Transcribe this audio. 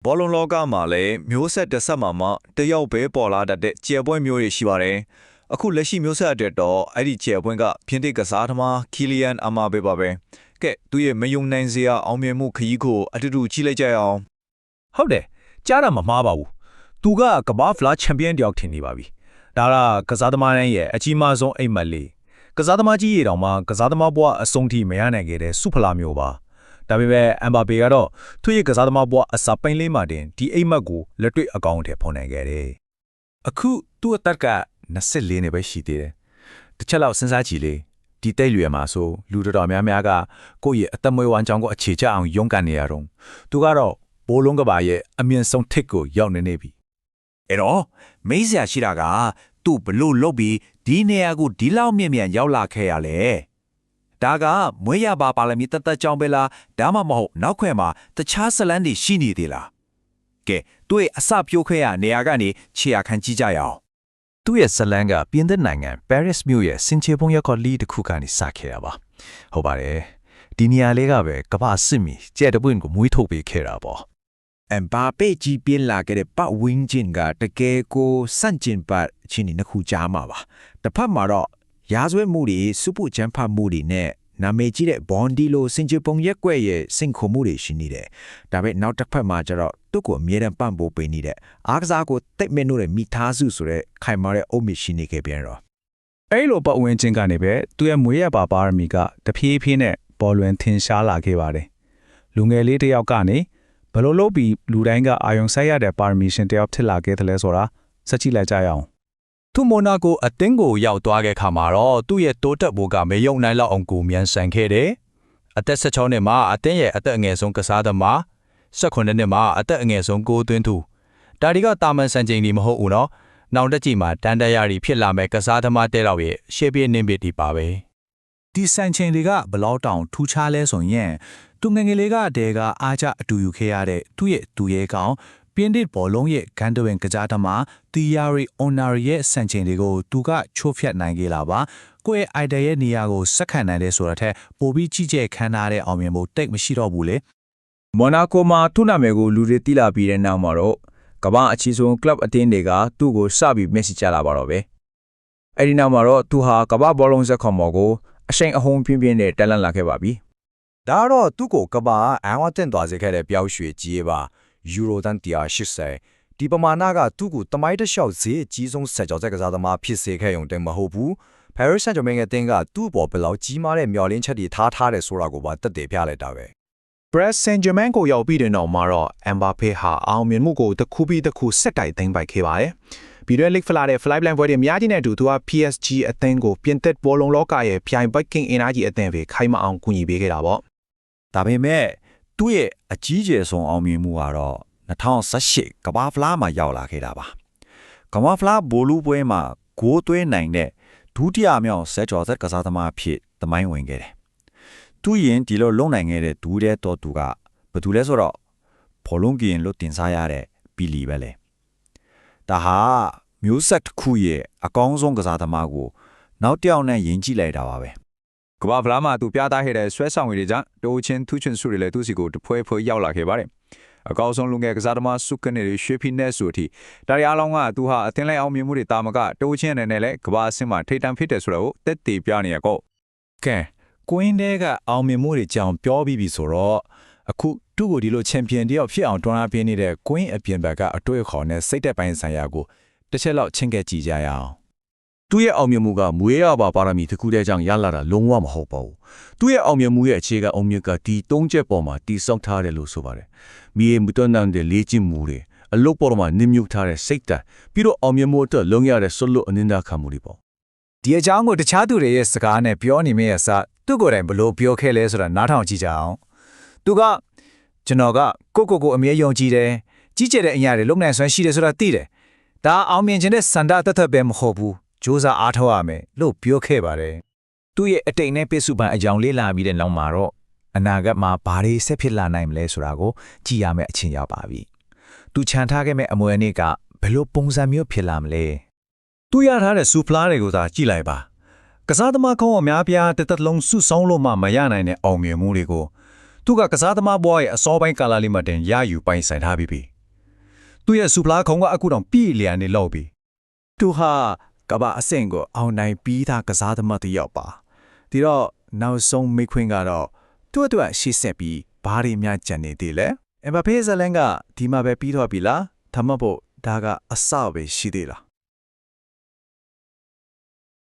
ဘောလုံးလောကမှာလည်းမျိုးဆက်တစ်ဆက်မှာတယောက်ပဲပေါ်လာတတ်တဲ့ကျယ်ပွင့်မျိုးတွေရှိပါတယ်။အခုလက်ရှိမျိုးဆက်အတွက်တော့အဲ့ဒီကျယ်ပွင့်ကပြင်သစ်ကစားသမားကီလီယန်အမာဘေပါပဲ။ကဲသူရဲ့မယုံနိုင်စရာအောင်မြင်မှုခရီးကိုအတူတူကြည့်လိုက်ကြရအောင်။ဟုတ်တယ်ကြားတာမမှားပါဘူး။သူကကမ္ဘာဖလားချန်ပီယံတယောက်ထင်နေပါပြီ။ဒါကကစားသမားတိုင်းရဲ့အကြီးမားဆုံးအိမ်မက်လေး။ကစားသမားကြီးရေတောင်မှကစားသမားဘဝအဆုံးထိမရနိုင်ခဲ့တဲ့စုဖလားမျိုးပါ။ဒါပေမဲ့အမ်ဘာပေကတော့သူ့ရဲ့ကစားသမားဘဝအစပိုင်းလေးမှာတင်ဒီအိမ်မက်ကိုလက်တွေ့အကောင့်ထဲဖော်နိုင်ခဲ့တယ်။အခုသူ့အသက်က24နှစ်ပဲရှိသေးတယ်။တစ်ချက်လောက်စဉ်းစားကြည့်လေဒီတိတ်လွယ်မှာဆိုလူတော်များများကကိုယ့်ရဲ့အသက်မွေးဝမ်းကြောင်းကိုအခြေချအောင်ရုန်းကန်နေရတော့သူကတော့ဘိုးလုံးကပါရဲ့အမြင့်ဆုံးထိပ်ကိုရောက်နေပြီအဲ့တော့မေးစရာရှိတာကသူ့ဘလို့လုပ်ပြီးဒီနေရာကိုဒီလောက်မြင့်မြတ်ရောက်လာခဲ့ရလဲဒါကမွေးရပါလာမီတသက်ကြောင်းပဲလားဒါမှမဟုတ်နောက်ခွဲမှာတခြားဇလန်းတွေရှိနေသေးလားကဲသူ့ရဲ့အစပြိုးခဲ့ရနေရာကနေခြေရခံကြည့်ကြရအောင်သူ့ရဲ့ဇလန်းကပြင်သစ်နိုင်ငံ Paris မြို့ရဲ့စင်ချေပုံရက်ကော်လီတစ်ခုကနေစခဲ့ရပါဟုတ်ပါတယ်ဒီနေရာလေးကပဲကမ္ဘာစစ်မီကျဲတပွင့်ကိုမွေးထုတ်ပေးခဲ့တာပေါ့အမ်ဘာပေကြီးပြင်းလာခဲ့တဲ့ပတ်ဝင်းကျင်ကတကယ်ကိုစန့်ကျင်ပတ်ချင်းနှစ်ခုကြားမှာပါတစ်ဖက်မှာတော့ရာဇဝတ်မှုတွေစုပုချမ်းဖတ်မှုတွေနဲ့နာမည်ကြီးတဲ့ဘွန်ဒီလိုစင်ချပုံရက်ွက်ရဲ့စင်ခုမှုတွေရှိနေတယ်ဒါပေမဲ့နောက်တစ်ဖက်မှာကျတော့သူ့ကိုအမြဲတမ်းပံ့ပိုးပေးနေတဲ့အားကစားကိုတိတ်မင်းတို့ရဲ့မိသားစုဆိုတဲ့ခိုင်မာတဲ့အုပ်မြစ်ရှိနေခဲ့ပြန်တော့အဲ့လိုပတ်ဝန်းကျင်ကနေပဲသူရဲ့မွေးရပါပါရမီကတဖြည်းဖြည်းနဲ့ပေါ်လွင်ထင်ရှားလာခဲ့ပါတယ်လူငယ်လေးတစ်ယောက်ကနေဘယ်လိုလုပ်ပြီးလူတိုင်းကအာယုံဆိုင်ရတဲ့ပါရမီရှင်တယောက်ဖြစ်လာခဲ့တယ်လဲဆိုတာစက်ကြည့်လိုက်ကြရအောင်သူမိုနာကိုအတင်းကိုရောက်သွားခဲ့ခါမှာတော့သူ့ရဲ့တိုးတက်ဖို့ကမယုံနိုင်လောက်အောင်ကိုမြန်ဆန်ခဲ့တယ်အသက်16နှစ်မှာအတင်းရဲ့အသက်အငယ်ဆုံးကစားသမား18နှစ်မှာအသက်အငယ်ဆုံးကိုသွင်းသူဒါဒီကတာမန်စံချိန်ကြီးမဟုတ်ဘူးနော်နောက်တက်ကြည့်မှာတန်တရာရီဖြစ်လာမဲ့ကစားသမားတဲတော်ရဲ့ရှေ့ပြေးနှင်းပစ်ဒီပါပဲဒီစံချိန်တွေကဘလောက်တောင်ထူးခြားလဲဆိုရင်သူငငယ်လေးကတဲကအားကြအတူယူခဲ့ရတဲ့သူ့ရဲ့သူရဲကောင်ပြင်းတစ်ဘောလုံးရဲ့ဂန်ဒဝင်ကစားသမားတီယာရီအိုနာရီရဲ့စံချိန်တွေကိုသူကချိုးဖျက်နိုင်ခဲ့လာပါကိုယ့်ရဲ့အိုက်ဒါရဲ့နေရာကိုစက်ခံနိုင်တယ်ဆိုတဲ့ထက်ပိုပြီးကြီးကျယ်ခမ်းနားတဲ့အောင်မြင်မှုတိတ်မရှိတော့ဘူးလေမော်နာကိုမှာသူ့နာမည်ကိုလူတွေသိလာပြီးတဲ့နောက်မှာတော့ကမ္ဘာအကြီးဆုံးကလပ်အသင်းတွေကသူ့ကိုစပြီးမက်ဆေ့ချလာပါတော့ပဲအဲ့ဒီနောက်မှာတော့သူဟာကမ္ဘာဘောလုံးဇက်ခေါ်မော်ကိုအရှိန်အဟုန်ပြင်းပြင်းနဲ့တက်လန့်လာခဲ့ပါပြီဒါတော့သူ့ကိုကမ္ဘာအန်ဝတ်တင်သွားစေခဲ့တဲ့ပျောက်ရွှေကြီးပါယူရိုတန်180ဒီပမာဏကသူ့ကိုတမိုင်းတစ်လျှောက်ဈေးအကြီးဆုံးဆက်ကြော်ဆက်ကစားသမားဖြစ်စေခဲ့ုံတင်မဟုတ်ဘူး Paris Saint-Germain ရဲ့တင်ကသူ့ပေါ်ဘယ်လောက်ကြီးမားတဲ့မျှော်လင့်ချက်တွေထားတယ်ဆိုတာကိုပါတက်တည်ပြလိုက်တာပဲ Paris Saint-Germain ကိုရောက်ပြီးတဲ့နောက်မှာတော့ Mbappé ဟာအောင်မြင်မှုကိုတစ်ခုပြီးတစ်ခုဆက်တိုက်သိမ်းပိုက်ခဲ့ပါတယ်ပြီးတော့ League ဖလာတဲ့ Flyline ပွဲတွေအများကြီးနဲ့အတူသူက PSG အသင်းကိုပြင်သစ်ဘောလုံးလောကရဲ့ပြိုင်ဘက် King Energy အသင်းပဲခိုင်မအောင်ကူညီပေးခဲ့တာပေါ့ဒါပေမဲ့သူ့ရဲ့အကြီးကျယ်ဆုံးအောင်မြင်မှုကတော့2018ကမ္ဘာဖလားမှာရောက်လာခဲ့တာပါကမ္ဘာဖလားဘိုလူပွဲမှာဂိုးသွင်းနိုင်တဲ့ဒုတိယမြောက်ဆက်ကျော်ဆက်ကစားသမားဖြစ်သမိုင်းဝင်ခဲ့တယ်သူရင်ဒီလိုလုံနိုင်ခဲ့တဲ့ဒူးတဲ့တော်သူကဘယ်သူလဲဆိုတော့ဘောလုံးကင်လို့တင်စားရတဲ့ပီလီပဲလေဒါဟာမျိုးဆက်တစ်ခုရဲ့အကောင်းဆုံးကစားသမားကိုနောက်တစ်ယောက်နဲ့ယဉ်ကြည့်လိုက်တာပါပဲကမ္ဘာဖလားမှာသူပြသခဲ့တဲ့ဆွဲဆောင်ရည်တွေကြောင့်တိုးချင်းထူးချွန်စုတွေလည်းသူ့စီကိုတဖွဲဖွဲရောက်လာခဲ့ပါတယ်အကောင်းဆုံးလူငယ်ကစားသမားစုကနေရွှေဖီနက်ဆိုအထိဒါရီအားလုံးကသူဟာအသင်းလိုက်အောင်မြင်မှုတွေတာမကတိုးချင်းအနေနဲ့လည်းကမ္ဘာအဆင့်မှာထိပ်တန်းဖြစ်တယ်ဆိုတော့တက်တည်ပြနေရကောကဲကွင်းတဲကအောင်မြင်မှုတွေကြောင်ပြောပြီးပြီဆိုတော့အခုသူ့ကိုဒီလိုချန်ပီယံတယောက်ဖြစ်အောင်တွန်းအားပေးနေတဲ့ကွင်းအပြင်ဘက်ကအတွေ့အခေါ်နဲ့စိတ်သက်ပိုင်းဆိုင်ရာကိုတစ်ချက်လောက်ချင်းကပ်ကြည့်ကြရအောင်သူ့ရဲ့အောင်မြင်မှုကမွေးရပါပါရမီတစ်ခုတည်းကြောင့်ရလာတာလုံးဝမဟုတ်ပါဘူး။သူ့ရဲ့အောင်မြင်မှုရဲ့အခြေခံအုံမြစ်ကဒီ၃ချက်ပေါ်မှာတည်ဆောက်ထားတယ်လို့ဆိုပါတယ်။မြေမတွန်းတဲ့လေ့ကျင့်မှုတွေအလုပ်ပေါ်မှာနင်းမြုပ်ထားတဲ့စိတ်ဓာတ်ပြီးတော့အောင်မြင်မှုအတွက်လုံရတဲ့ဆွလို့အနင်းနာခံမှုတွေပေါ့။ဒီအကြောင်းကိုတခြားသူတွေရဲ့စကားနဲ့ပြောနေမယ့်အစားသူ့ကိုယ်တိုင်ဘလို့ပြောခဲ့လဲဆိုတာနားထောင်ကြည့်ကြအောင်။သူကကျွန်တော်ကကိုအမြဲယုံကြည်တယ်။ကြီးကျယ်တဲ့အရာတွေလုံနိုင်စွမ်းရှိတယ်ဆိုတာသိတယ်။ဒါအောင်မြင်ခြင်းတဲ့စန္ဒတသက်ပဲမဟုတ်ဘူး။ကြိုးစားအားထုတ်ရမယ်လို့ပြောခဲ့ပါတယ်။သူ့ရဲ့အတိတ်နဲ့ပြည့်စုံပန်အကြောင်းလေးလာပြီးတဲ့နောက်မှာတော့အနာဂတ်မှာဘာတွေဆက်ဖြစ်လာနိုင်မလဲဆိုတာကိုကြည့်ရမယ့်အချိန်ရောက်ပါပြီ။သူခြံထားခဲ့မဲ့အမွေအနှစ်ကဘယ်လိုပုံစံမျိုးဖြစ်လာမလဲ။သူရထားတဲ့စူဖလားတွေကိုသာကြည့်လိုက်ပါ။ကစားသမားကောင်းအများပြားတစ်သက်လုံးစုဆောင်းလို့မှမရနိုင်တဲ့အောင်မြင်မှုတွေကို သူကကစားသမားဘွားရဲ့အစောပိုင်းကာလလေးမှာတင်ရယူပိုင်ဆိုင်ထားပြီးပြီသူရဲ့စူပလာခုံကအခုတော့ပြည်လျာနေလောက်ပြီသူဟာကဘာအဆင့်ကိုအောင်နိုင်ပြီးသားကစားသမားတစ်ယောက်ပါဒီတော့နောက်ဆုံးမိခွင်းကတော့သူ့အတွက်ရှေ့ဆက်ပြီးဘာတွေများကြံနေသေးလဲအမ်ဘာပေဇလန်ကဒီမှာပဲပြီးတော့ပြီလားဒါမှမဟုတ်ဒါကအစပဲရှိသေးလား